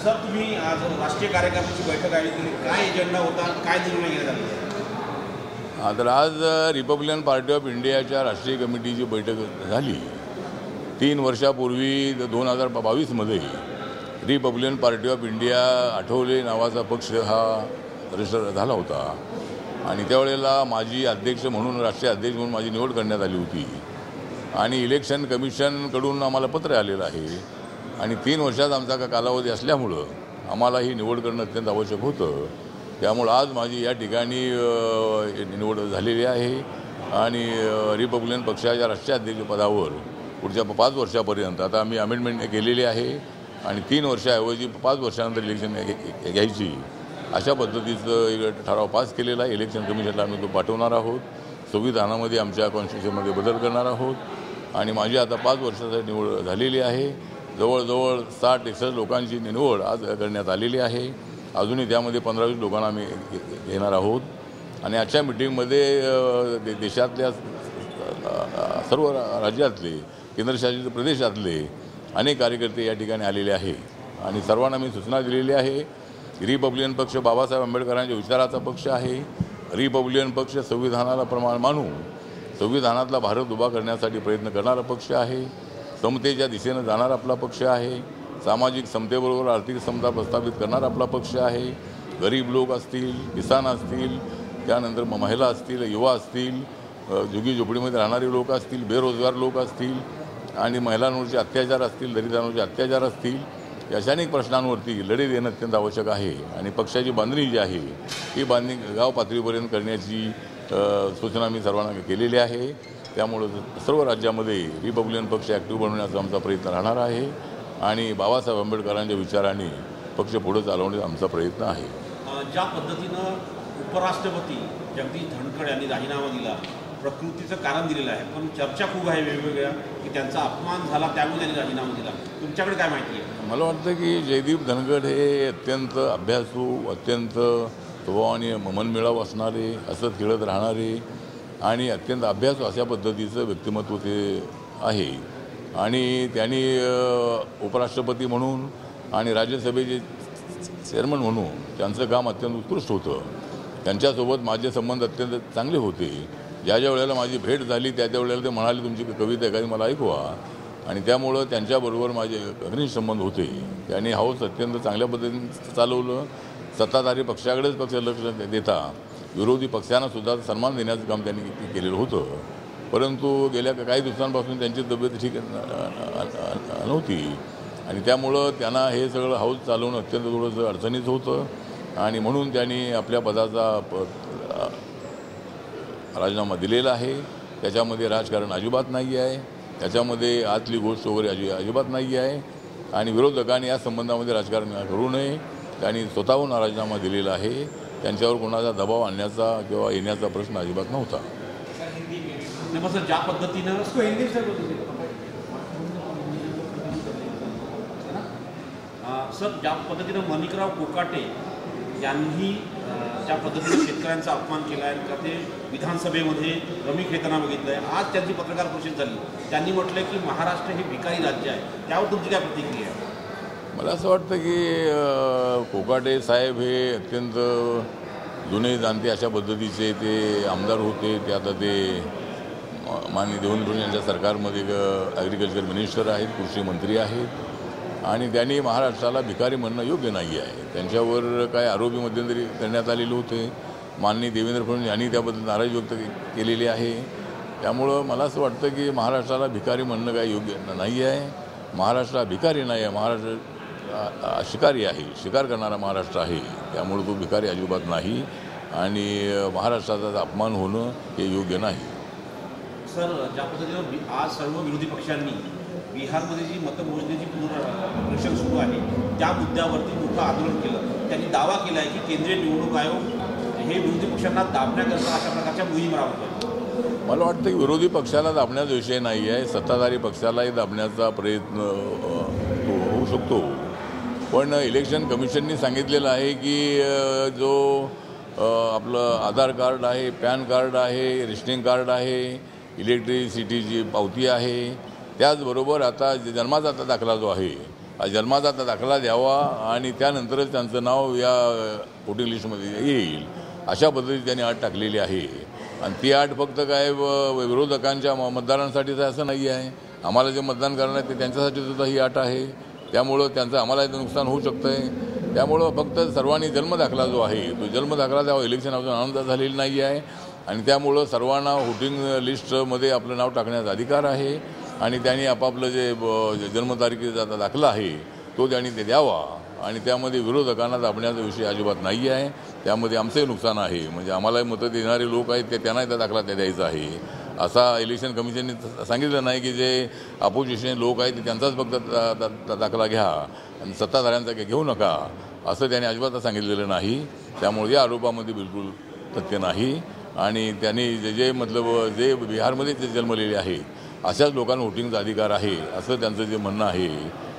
Sir, तुम्ही आज राष्ट्रीय कार्यकारिणीची बैठक आयोजित केली, काय एजेंडा होता, काय निर्णय घेण्यात आला? तर आज रिपब्लिकन पार्टी ऑफ इंडियाच्या राष्ट्रीय कमिटीची बैठक झाली. 3 वर्षापूर्वी 2022मध्ये Republican Party of India Athawale नावाचा पक्ष हा रजिस्टर झाला होता आणि त्यावेळेला माजी अध्यक्ष म्हणून राष्ट्रीय अध्यक्ष म्हणून माझी निवड करण्यात आली होती आणि इलेक्शन कमिशनकडून आम्हाला पत्र आलेलं आहे आणि 3 वर्षात आमचा कालावधी असल्यामुळं आम्हाला ही निवड करणं अत्यंत आवश्यक होतं. त्यामुळं आज माझी या ठिकाणी निवड झालेली आहे आणि रिपब्लिकन पक्षाच्या राष्ट्रीय अध्यक्षपदावर पुढच्या 5 वर्षापर्यंत आता आम्ही अमेंडमेंट केलेली आहे आणि 3 वर्षाऐवजी 5 वर्षानंतर इलेक्शन घ्यायची अशा पद्धतीचं एक ठराव पास केलेला आहे. इलेक्शन कमिशनला आम्ही तो पाठवणार आहोत. संविधानामध्ये आमच्या कॉन्स्टिट्यूशनमध्ये बदल करणार आहोत आणि माझी आता 5 वर्षासाठी निवड झालेली आहे. जवळजवळ 60-61 लोकांची निवड आज करण्यात आलेली आहे. अजूनही त्यामध्ये 15-20 लोकांना आम्ही घेणार आहोत आणि आजच्या मिटिंगमध्ये देशातल्या सर्व राज्यातले केंद्रशासित प्रदेशातले अनेक कार्यकर्ते या ठिकाणी आलेले आहे आणि सर्वांना मी सूचना दिलेली आहे. रिपब्लिकन पक्ष बाबासाहेब आंबेडकरांच्या विचाराचा पक्ष आहे. रिपब्लिकन पक्ष संविधानाला प्रमाण मानून संविधानातला भारत उभा करण्यासाठी प्रयत्न करणारा पक्ष आहे. समतेच्या दिशेनं जाणारा आपला पक्ष आहे. सामाजिक समतेबरोबर आर्थिक समता प्रस्थापित करणारा आपला पक्ष आहे. गरीब लोक असतील, किसान असतील, त्यानंतर महिला असतील, युवा असतील, झुगी झोपडीमध्ये राहणारे लोक असतील, बेरोजगार लोक असतील आणि महिलांवरचे अत्याचार असतील, दलितांवरचे अत्याचार असतील, अशा अनेक प्रश्नांवरती लढे देणं अत्यंत आवश्यक आहे आणि पक्षाची बांधणी जी आहे ही बांधणी गाव पातळीपर्यंत करण्याची सूचना मी सर्वांना केलेली आहे. त्यामुळं सर्व राज्यामध्ये रिपब्लिकन पक्ष ॲक्टिव्ह बनवण्याचा आमचा प्रयत्न राहणार आहे आणि बाबासाहेब आंबेडकरांच्या विचारांनी पक्ष पुढे चालवण्याचा आमचा प्रयत्न आहे. ज्या पद्धतीनं उपराष्ट्रपती जगदीश धनखड यांनी राजीनामा दिला, प्रकृतीचं कारण दिलेलं आहे, पण चर्चा खूप आहे वेगवेगळ्या की त्यांचा अपमान झाला त्यामुळे त्यांनी राजीनामा दिला. तुमच्याकडे काय माहिती आहे? मला वाटतं की जयदीप धनखड हे अत्यंत अभ्यासू, अत्यंत स्वभावाने मनमिळावू असणारे, असत खेळत राहणारे आणि अत्यंत अभ्यासू अशा पद्धतीचं व्यक्तिमत्व ते आहे आणि त्यांनी उपराष्ट्रपती म्हणून आणि राज्यसभेचे चेअरमन म्हणून त्यांचं काम अत्यंत उत्कृष्ट होतं. त्यांच्यासोबत माझे संबंध अत्यंत चांगले होते. ज्या वेळेला माझी भेट झाली त्या वेळेला ते म्हणाले तुमची कविता एखादी मला ऐकवा आणि त्यामुळं त्यांच्याबरोबर माझे घनिष्ठ संबंध होते. त्यांनी हाऊस अत्यंत चांगल्या पद्धतीने चालवलं. सत्ताधारी पक्षाकडेच पक्ष लक्ष देता विरोधी पक्षांनासुद्धा सन्मान देण्याचं काम त्यांनी केलेलं होतं. परंतु गेल्या काही दिवसांपासून त्यांची तब्येत ठीक नव्हती आणि त्यामुळं त्यांना हे सगळं हाऊस चालवणं अत्यंत थोडंसं अडचणीचं होतं आणि म्हणून त्यांनी आपल्या पदाचा राजीनामा दिलेला आहे. त्याच्यामध्ये राजकारण अजिबात नाही आहे. त्याच्यामध्ये आतली गोष्ट वगैरे अजिबात नाही आहे आणि विरोधकांनी या संबंधामध्ये राजकारण करू नये. त्यांनी स्वतःहून राजीनामा दिलेला आहे. त्यांच्यावर कोणाचा दबाव आणण्याचा किंवा येण्याचा प्रश्न अजिबात नव्हता. ज्या पद्धतीनं सर ज्या पद्धतीनं माणिकराव कोकाटे यांनी ज्या पद्धतीने शेतकऱ्यांचा अपमान केला आहे का ते विधानसभेमध्ये रमी खेळताना बघितलं आहे. आज त्यांची पत्रकार परिषद झाली, त्यांनी म्हटलं की महाराष्ट्र हे भिकारी राज्य आहे. त्यावर तुमची काय प्रतिक्रिया आहे? मला असं वाटतं की कोकाटे साहेब हे अत्यंत जुने जाणते अशा पद्धतीचे ते आमदार होते. ते आता ते माननीय देवेंद्र फडणवीस यांच्या सरकारमध्ये ॲग्रिकल्चर मिनिस्टर आहेत, कृषी मंत्री आहेत आणि त्यांनी महाराष्ट्राला भिकारी म्हणणं योग्य नाही आहे. त्यांच्यावर काय आरोपी मध्यंतरी करण्यात आलेले होते. माननीय देवेंद्र फडणवीस यांनी त्याबद्दल नाराजी व्यक्त केलेली आहे. त्यामुळं मला असं वाटतं की महाराष्ट्राला भिकारी म्हणणं काही योग्य नाही आहे. महाराष्ट्र भिकारी नाही आहे, महाराष्ट्र शिकारी आहे, शिकार करणारा महाराष्ट्र आहे. त्यामुळे तो भिकारी अजिबात नाही आणि महाराष्ट्राचा अपमान होणं हे योग्य नाही. सर ज्या पद्धतीनं आज सर्व विरोधी पक्षांनी बिहारमध्ये जी मतमोजणीची पुनर्परीक्षण सुरू आहे त्या मुद्द्यावरती मोठं आंदोलन केलं. त्यांनी दावा केला आहे की केंद्रीय निवडणूक आयोग हे विरोधी पक्षांना दाबण्याकरता अशा प्रकारच्या मोहीम राबवतो. मला वाटतं की विरोधी पक्षाला दाबण्याचा विषय नाही आहे. सत्ताधारी पक्षालाही दाबण्याचा प्रयत्न होऊ शकतो. पण इलेक्शन कमिशननी सांगितलेलं आहे की जो आपलं आधार कार्ड आहे, पॅन कार्ड आहे, रेशनिंग कार्ड आहे, इलेक्ट्रिसिटीची पावती आहे, त्याचबरोबर आता जन्माचा दाखला जो आहे जन्माचा दाखला द्यावा आणि त्यानंतरच त्यांचं नाव या वोटिंग लिस्टमध्ये येईल, अशा पद्धतीने त्यांनी अट टाकलेली आहे. आणि ती अट फक्त काय विरोधकांच्या मतदारांसाठीच असं नाही आहे, आम्हाला जे मतदान करणार आहे ते त्यांच्यासाठी सुद्धा ही अट आहे. त्यामुळं त्यांचं आम्हाला नुकसान होऊ शकतं आहे. त्यामुळं फक्त सर्वांनी जन्मदाखला जो आहे तो जन्मदाखला द्यावा. इलेक्शन अजून आनंद झालेली नाही आहे आणि त्यामुळं सर्वांना वोटिंग लिस्टमध्ये आपलं नाव टाकण्याचा अधिकार आहे आणि त्यांनी आपापलं जे जन्मतारखेचा दाखला आहे तो त्यांनी ते द्यावा. आणि त्यामध्ये विरोधकांना दाबण्याचा विषय अजिबात नाही आहे. त्यामध्ये आमचंही नुकसान आहे, म्हणजे आम्हालाही मतं देणारे लोक आहेत ते त्यांनाही त्या दाखला द्यायचा आहे. असा इलेक्शन कमिशनने सांगितलं नाही की जे अपोजिशन लोक आहेत ते त्यांचाच फक्त दाखला घ्या आणि सत्ताधाऱ्यांचा घेऊ नका, असं त्यांनी अजिबात सांगितलेलं नाही. त्यामुळे या आरोपामध्ये बिलकुल तथ्य नाही. आणि त्यांनी जे जे बिहारमध्ये जे जन्मलेले आहेत अशाच लोकांना वोटिंगचा अधिकार आहे असं त्यांचं जे म्हणणं आहे.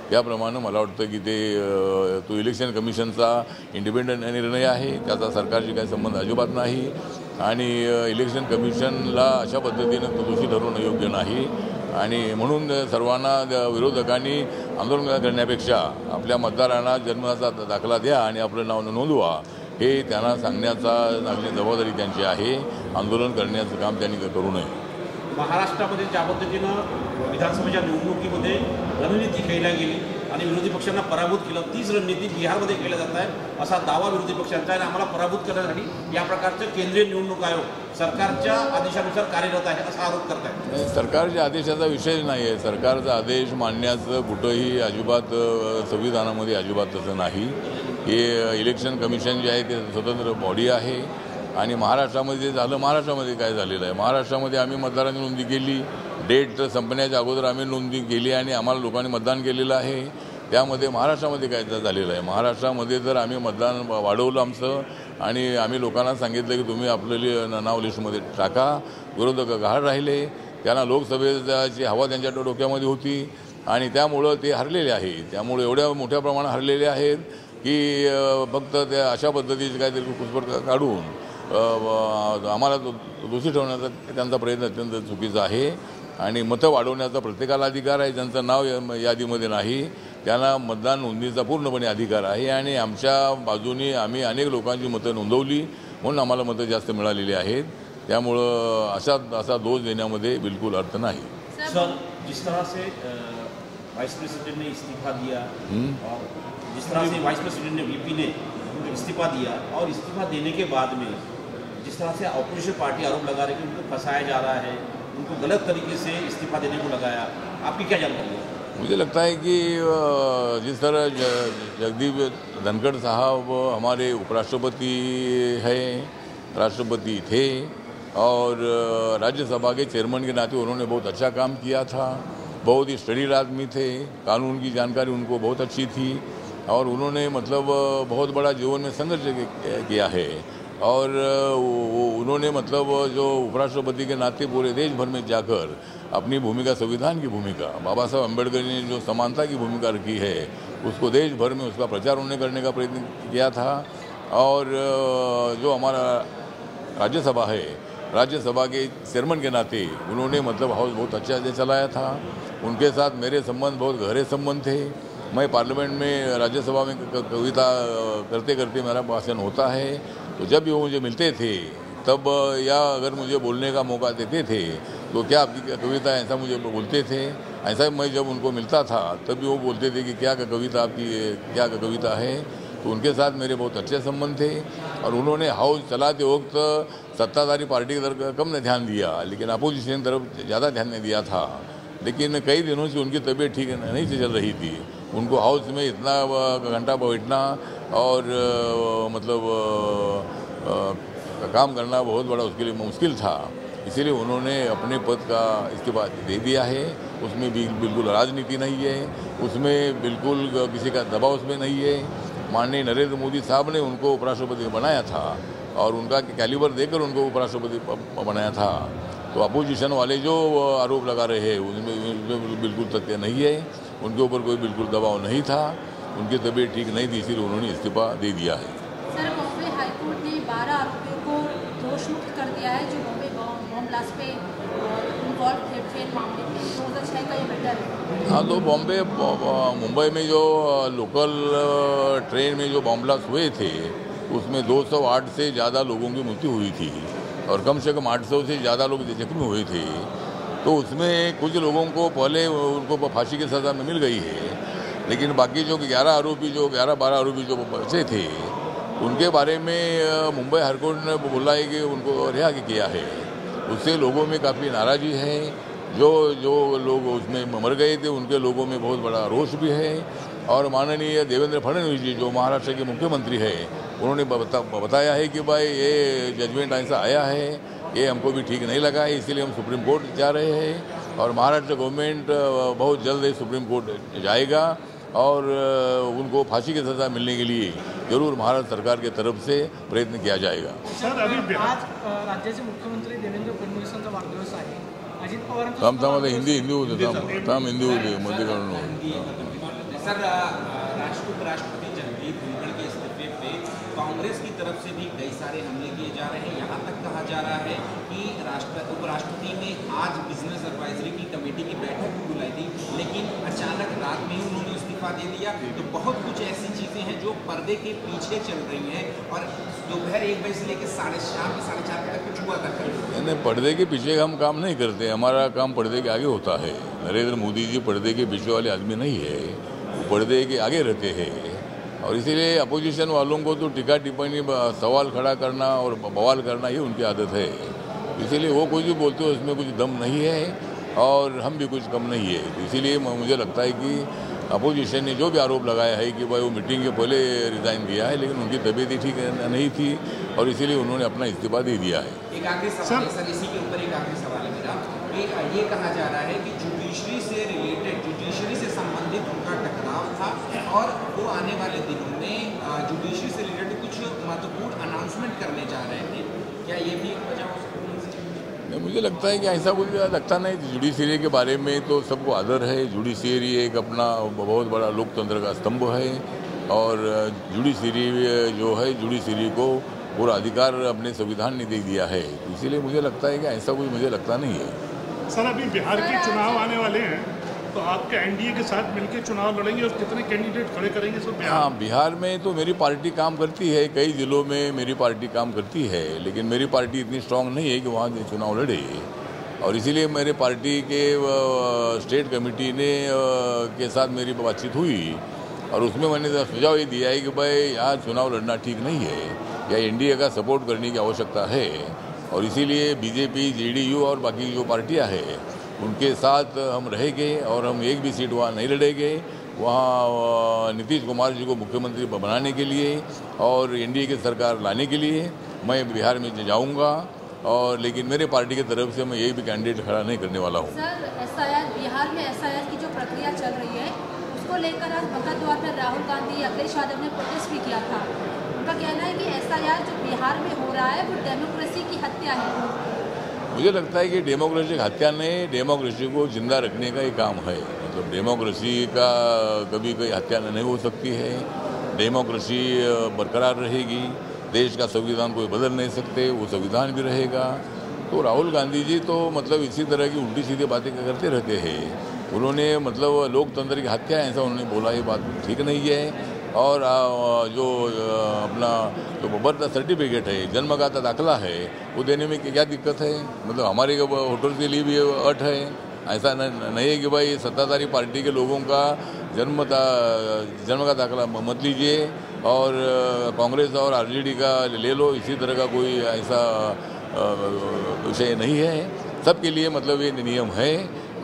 त्याप्रमाणे मला वाटतं की तो इलेक्शन कमिशनचा इंडिपेंडंट निर्णय आहे, त्याचा सरकारशी काही संबंध अजिबात नाही. आणि इलेक्शन कमिशनला अशा पद्धतीनं तो दोषी ठरवणं योग्य नाही. आणि म्हणून सर्वांना विरोधकांनी आंदोलन करण्यापेक्षा आपल्या मतदारांना जन्माचा दाखला द्या आणि आपलं नाव नोंदवा, हे त्यांना सांगण्याचा जबाबदारी त्यांची आहे. आंदोलन करण्याचं काम त्यांनी करू नये. महाराष्ट्रामध्ये ज्या पद्धतीनं विधानसभेच्या निवडणुकीमध्ये रणनीती खेळल्या गेली आणि विरोधी पक्षांना पराभूत केलं, तीच रणनीती बिहारमध्ये केल्या जात आहे असा दावा विरोधी पक्षांचा आहे. आणि आम्हाला पराभूत करण्यासाठी या प्रकारचं केंद्रीय निवडणूक आयोग सरकारच्या आदेशानुसार कार्यरत आहे असा आरोप करत आहे. सरकारच्या आदेशाचा विषय नाही आहे. सरकारचा आदेश मानण्याचं कुठंही अजिबात संविधानामध्ये अजिबात तसं नाही. हे इलेक्शन कमिशन जे आहे ते स्वतंत्र बॉडी आहे. आणि महाराष्ट्रामध्ये जे झालं, महाराष्ट्रामध्ये काय झालेलं आहे, महाराष्ट्रामध्ये आम्ही मतदारांची नोंदणी केली, डेट संपण्याच्या अगोदर आम्ही नोंदणी केली आणि आम्हाला लोकांनी मतदान केलेलं आहे. त्यामध्ये महाराष्ट्रामध्ये काय झालेलं आहे, महाराष्ट्रामध्ये जर आम्ही मतदान वाढवलं आमचं आणि आम्ही लोकांना सांगितलं की तुम्ही आपलं नाव लिस्टमध्ये टाका, विरोधक गहाळ राहिले, त्यांना लोकसभेची हवा त्यांच्या डोक्यामध्ये होती आणि त्यामुळं ते हरलेले आहेत. त्यामुळे एवढ्या मोठ्या प्रमाणात हरलेले आहेत की फक्त त्या अशा पद्धतीचे काहीतरी कुसपट काढून आम्हाला दोषी ठेवण्याचा त्यांचा प्रयत्न अत्यंत चुकीचा आहे. आणि मतं वाढवण्याचा प्रत्येकाला अधिकार आहे. ज्यांचं नाव यादीमध्ये नाही त्यांना मतदान नोंदणीचा पूर्णपणे अधिकार आहे. आणि आमच्या बाजूने आम्ही अनेक लोकांची मतं नोंदवली म्हणून आम्हाला मतं जास्त मिळालेली आहेत. त्यामुळं असा दोष देण्यामध्ये बिलकुल अर्थ नाही. सर, जिस तरह से वाइस प्रेसिडेंट ने इस्तीफा दिया और जिस तरह से वाइस प्रेसिडेंट ने वीपी ने इस्तीफा दिया और इस्तीफा देने के बाद में जिस तरह से अपोजिशन पार्टी आरोप लगा रही है कि उनको फंसाया जा रहा है, उनको गलत तरीके से इस्तीफा देने को लगाया, आपकी क्या जानकारी है? मुझे लगता है कि जिस तरह जगदीप धनखड़ साहब हमारे उपराष्ट्रपति हैं, राष्ट्रपति थे और राज्यसभा के चेयरमैन के नाते उन्होंने बहुत अच्छा काम किया था, बहुत ही स्टडीड आदमी थे, कानून की जानकारी उनको बहुत अच्छी थी और उन्होंने बहुत बड़ा जीवन में संघर्ष किया है. और उन्होंने जो उपराष्ट्रपति के नाते पूरे देश भर में जाकर अपनी भूमिका, संविधान की भूमिका, बाबा साहब अम्बेडकर ने जो समानता की भूमिका रखी है उसको देश भर में उसका प्रचार उन्होंने करने का प्रयत्न किया था. और जो हमारा राज्यसभा है, राज्यसभा के चेयरमैन के नाते उन्होंने हाउस बहुत अच्छा से चलाया था. उनके साथ मेरे संबंध बहुत गहरे संबंध थे. मैं पार्लियामेंट में, राज्यसभा में कविता करते करते मेरा भाषण होता है, तो जब भी वो मुझे मिलते थे तब या अगर मुझे बोलने का मौका देते थे तो क्या आपकी कविता, ऐसा मुझे बोलते थे. ऐसा मैं जब उनको मिलता था तब भी वो बोलते थे कि क्या कविता आपकी, क्या कविता है. तो उनके साथ मेरे बहुत अच्छे संबंध थे. और उन्होंने हाउस चलाते वक्त सत्ताधारी पार्टी की तरफ कम ने ध्यान दिया, लेकिन अपोजिशन की तरफ ज़्यादा ध्यान नहीं दिया था. लेकिन कई दिनों से उनकी तबीयत ठीक नहीं चल रही थी. उनको हाउस में इतना घंटा बैठना और काम करना बहुत बड़ा उसके लिए मुश्किल था. इसीलिए उन्होंने अपने पद का इस्तीफा दे दिया है. उसमें बिल्कुल राजनीति नहीं है, उसमें बिल्कुल किसी का दबाव उसमें नहीं है. माननीय नरेंद्र मोदी साहब ने उनको उपराष्ट्रपति बनाया था और उनका कैलिबर देकर उनको उपराष्ट्रपति बनाया था. तो अपोजिशन वाले जो आरोप लगा रहे हैं उनमें बिल्कुल तथ्य नहीं है. उनके ऊपर कोई बिल्कुल दबाव नहीं था. उनकी तबीयत ठीक नहीं थी, इसलिए उन्होंने इस्तीफा दे दिया है. सर, बॉम्बे हाईकोर्ट ने 12 आरोपियों को दोषमुक्त कर दिया है जो बॉम्बे बम ब्लास्ट पे इन्वॉल्व थे ट्रेन मामले में, 2006 का ये मैटर है। हाँ, तो मुंबई में जो लोकल ट्रेन में जो बॉम्ब ब्लास्ट हुए थे उसमें 208 से ज़्यादा लोगों की मृत्यु हुई थी और कम से कम 800 से ज़्यादा लोग जख्मी हुए थे। तो उसमें कुछ लोगों को पहले उनको फांसी की सज़ा में मिल गई है, लेकिन बाकी जो 11-12 आरोपी जो बचे थे उनके बारे में मुंबई हाईकोर्ट ने बोला है कि उनको रिहा किया है। उससे लोगों में काफ़ी नाराज़गी है। जो लोग उसमें मर गए थे उनके लोगों में बहुत बड़ा रोष भी है। और माननीय देवेंद्र फडणवीस जी जो महाराष्ट्र के मुख्यमंत्री है उन्होंने बताया है कि भाई ये जजमेंट ऐसा आया है, ये हमको भी ठीक नहीं लगा है, इसीलिए हम सुप्रीम कोर्ट जा रहे हैं और महाराष्ट्र गवर्नमेंट बहुत जल्द ही सुप्रीम कोर्ट जाएगा और उनको फांसी की सज़ा मिलने के लिए जरूर महाराष्ट्र सरकार की तरफ से प्रयत्न किया जाएगा। सर, अभी आज राज्याचे मुख्यमंत्री देवेंद्र फडणवीसांचा वाढदिवस आहे। अजित पवारांचा हिंदी होते मध्ये सर, उपराष्ट्रपति जगदीप धनखड़ के इस्तीफे पे कांग्रेस की तरफ से भी कई सारे हमले किए जा रहे हैं। यहाँ तक कहा जा रहा है कि उपराष्ट्रपति ने आज बिजनेस एडवाइजरी की कमेटी की बैठक भी बुलाई थी, लेकिन अचानक रात में ही उन्होंने इस्तीफा दे दिया। तो बहुत कुछ ऐसी चीज़ें हैं जो पर्दे के पीछे चल रही हैं और दोपहर 1 बजे से लेकर शाम के 4:30 बजे तक कुछ हुआ था। नहीं, पर्दे के पीछे हम काम नहीं करते, हमारा काम पर्दे के आगे होता है। नरेंद्र मोदी जी पर्दे के पीछे वाले आदमी नहीं है, पर्दे के आगे रहते हैं और इसीलिए अपोजिशन वालों को तो टीका टिप्पणी, सवाल खड़ा करना और बवाल करना ये उनकी आदत है। इसीलिए वो कुछ भी बोलते हो उसमें कुछ दम नहीं है और हम भी कुछ कम नहीं है। तो इसीलिए मुझे लगता है कि अपोजिशन ने जो भी आरोप लगाया है कि भाई वो मीटिंग के पहले रिजाइन किया है, लेकिन उनकी तबीयत ही ठीक नहीं थी और इसीलिए उन्होंने अपना इस्तीफा दे दिया है। एक आखिरी सवाल है सर, इसी के ऊपर एक आखिरी सवाल है मेरा कि ये कहा जा रहा है कि जुडिशरी से संबंधित उनका टकराव था और वो आने वाले दिनों में जुडिशरी से रिलेटेड कुछ महत्वपूर्ण अनाउंसमेंट करने जा रहे थे। क्या ये भी एक वजह हो सकती है? मुझे लगता है कि ऐसा कुछ लगता नहीं। जुडिशरी के बारे में तो सबको आदर है। जुडिशरी एक अपना बहुत बड़ा लोकतंत्र का स्तंभ है और जुडिशरी जो है, जुडिशरी को पूरा अधिकार अपने संविधान ने दे दिया है। इसीलिए मुझे लगता है कि ऐसा कुछ मुझे लगता नहीं है। सर, अभी बिहार के चुनाव आने वाले हैं, तो आपके एनडीए के साथ मिलकर चुनाव लड़ेंगे और कितने कैंडिडेट खड़े करेंगे सर? हाँ, बिहार में तो मेरी पार्टी काम करती है, कई जिलों में मेरी पार्टी काम करती है, लेकिन मेरी पार्टी इतनी स्ट्रांग नहीं है कि वहाँ चुनाव लड़े और इसीलिए मेरे पार्टी के स्टेट कमेटी ने के साथ मेरी बातचीत हुई और उसमें मैंने सुझाव ये दिया है कि भाई यहाँ चुनाव लड़ना ठीक नहीं है, या एनडीए का सपोर्ट करने की आवश्यकता है और इसीलिए बीजेपी, जेडीयू और बाकी जो पार्टियां हैं उनके साथ हम रहेंगे और हम एक भी सीट वहाँ नहीं लड़ेंगे। वहाँ नीतीश कुमार जी को मुख्यमंत्री बनाने के लिए और एनडीए की सरकार लाने के लिए मैं बिहार में जाऊँगा और लेकिन मेरे पार्टी की तरफ से मैं एक भी कैंडिडेट खड़ा नहीं करने वाला हूँ। सर, एसआईआर बिहार में एसआईआर की जो प्रक्रिया चल रही है उसको लेकर आज बगतद्वार में राहुल गांधी, अखिलेश यादव ने प्रोटेस्ट भी किया था। उनका कहना है कि एसआईआर जो बिहार में हो रहा है वो डेमोक्रेसी की हत्या है। मुझे लगता है कि डेमोक्रेसी की हत्या नहीं, डेमोक्रेसी को जिंदा रखने का ही काम है। मतलब डेमोक्रेसी का कभी कोई हत्या नहीं हो सकती है। डेमोक्रेसी बरकरार रहेगी, देश का संविधान कोई बदल नहीं सकते, वो संविधान भी रहेगा। तो राहुल गांधी जी तो मतलब इसी तरह की उल्टी सीधी बातें करते रहते हैं। उन्होंने मतलब लोकतंत्र की हत्या ऐसा उन्होंने बोला, ये बात ठीक नहीं है। और जो अपना जो बर्थ सर्टिफिकेट है, जन्म का दाखला है, वो देने में क्या दिक्कत है? मतलब हमारे वोटर के लिए भी अट है। ऐसा नहीं है कि भाई सत्ताधारी पार्टी के लोगों का जन्म का दाखला मत लीजिए और कांग्रेस और आरजेडी का ले लो, इसी तरह का कोई ऐसा विषय नहीं है। सबके लिए मतलब ये नियम है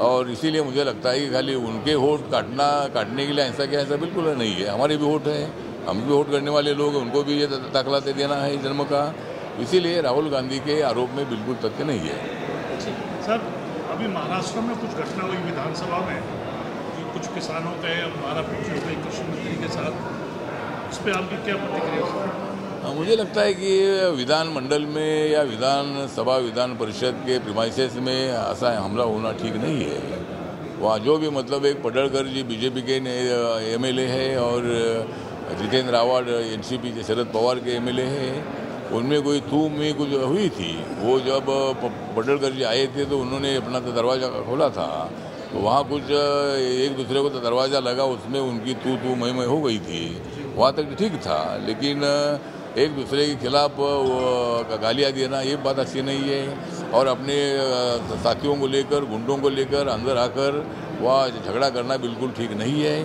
और इसीलिए मुझे लगता है कि खाली उनके वोट काटने के लिए ऐसा बिल्कुल नहीं है। हमारे भी वोट है, हम भी वोट करने वाले लोग, उनको भी ये दाखला दे देना है जन्म का। इसीलिए राहुल गांधी के आरोप में बिल्कुल तथ्य नहीं है। सर, अभी महाराष्ट्र में कुछ घटना हुई विधानसभा में, जो कुछ किसानों के हमारा कृषि मंत्री के साथ, उस पर आपकी क्या प्रतिक्रिया? मुझे लगता है कि विधानमंडल में या विधान परिषद के प्रीमाइसेस में ऐसा हमला होना ठीक नहीं है। वहाँ जो भी मतलब एक पडळकर जी बीजेपी के एमएलए है और जितेंद्र आव्हाड एनसीपी के शरद पवार के एमएलए है उनमें कोई तू में कुछ हुई थी। वो जब पडळकर जी आए थे तो उन्होंने अपना दरवाज़ा खोला था, तो वहाँ कुछ एक दूसरे को तो दरवाज़ा लगा, उसमें उनकी तू मैं हो गई थी। वहाँ तक ठीक था, लेकिन एक दूसरे के खिलाफ गालियाँ देना ये बात अच्छी नहीं है। और अपने साथियों को लेकर, गुंडों को लेकर अंदर आकर वह झगड़ा करना बिल्कुल ठीक नहीं है।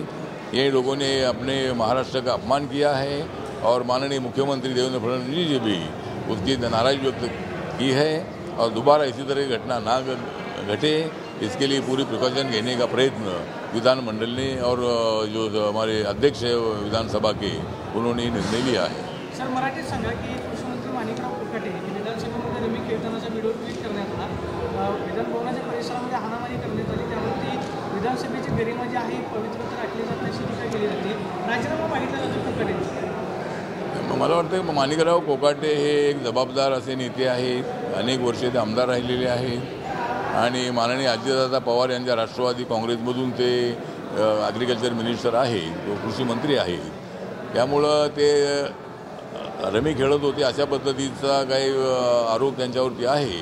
ये लोगों ने अपने महाराष्ट्र का अपमान किया है और माननीय मुख्यमंत्री देवेंद्र फडणवीस जी भी उसकी नाराज़गी व्यक्त की है और दोबारा इसी तरह की घटना ना घटे, इसके लिए पूरी प्रिकॉशन लेने का प्रयत्न विधानमंडल ने और जो हमारे अध्यक्ष है विधानसभा के, उन्होंने निर्णय लिया है। सर, मराठीत सांगा की कृषीमंत्री माणिकराव कोकाटे विधानसभेमध्ये रमी खेळतानाचा व्हिडिओ ट्विट करण्यात आला, विधान भवनाच्या परिसरामध्ये हाणामारी करण्यात आली, त्यावरती विधानसभेची गरिमा जी आहे पवित्रता राखली जात अशी टीका केली जाते, राजीनामा मागितला जातो कोकाटेंचा। मला वाटतं माणिकराव कोकाटे हे एक जबाबदार असे नेते आहेत, अनेक वर्षे ते आमदार राहिलेले आहेत आणि माननीय अजितदादा पवार यांच्या राष्ट्रवादी काँग्रेसमधून ते ॲग्रिकल्चर मिनिस्टर आहेत, तो कृषी मंत्री आहेत, त्यामुळं ते रमी खेळत होते अशा पद्धतीचा काही आरोप त्यांच्यावरती आहे।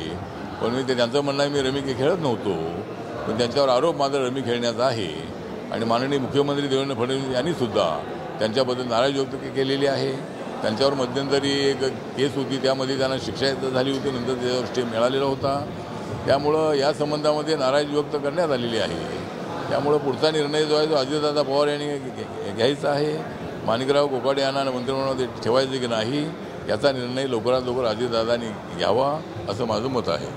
पण मी त्यांचं म्हणणं आहे, मी रमी खेळत नव्हतो, पण त्यांच्यावर आरोप मात्र रमी खेळण्याचा आहे आणि माननीय मुख्यमंत्री देवेंद्र फडणवीस यांनीसुद्धा त्यांच्याबद्दल नाराजी व्यक्त केलेली आहे। त्यांच्यावर मध्यंतरी एक केस होती, त्यामध्ये त्यांना शिक्षा झाली होती, नंतर त्याच्यावर स्टे मिळालेला होता, त्यामुळं या संबंधामध्ये नाराजी व्यक्त करण्यात आलेली आहे। त्यामुळं पुढचा निर्णय जो आहे तो अजितदादा पवार यांनी घ्यायचा आहे। माणिकराव कोकाटे यांना मंत्रिमंडळामध्ये ठेवायचे की नाही याचा निर्णय लवकरात लवकर अजितदादांनी घ्यावा असं माझं मत आहे।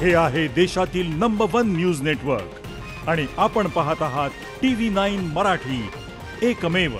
हे आहे देशातील नंबर 1 न्यूज नेटवर्क आणि आपण पाहत आहात TV9 मराठी, एकमेव।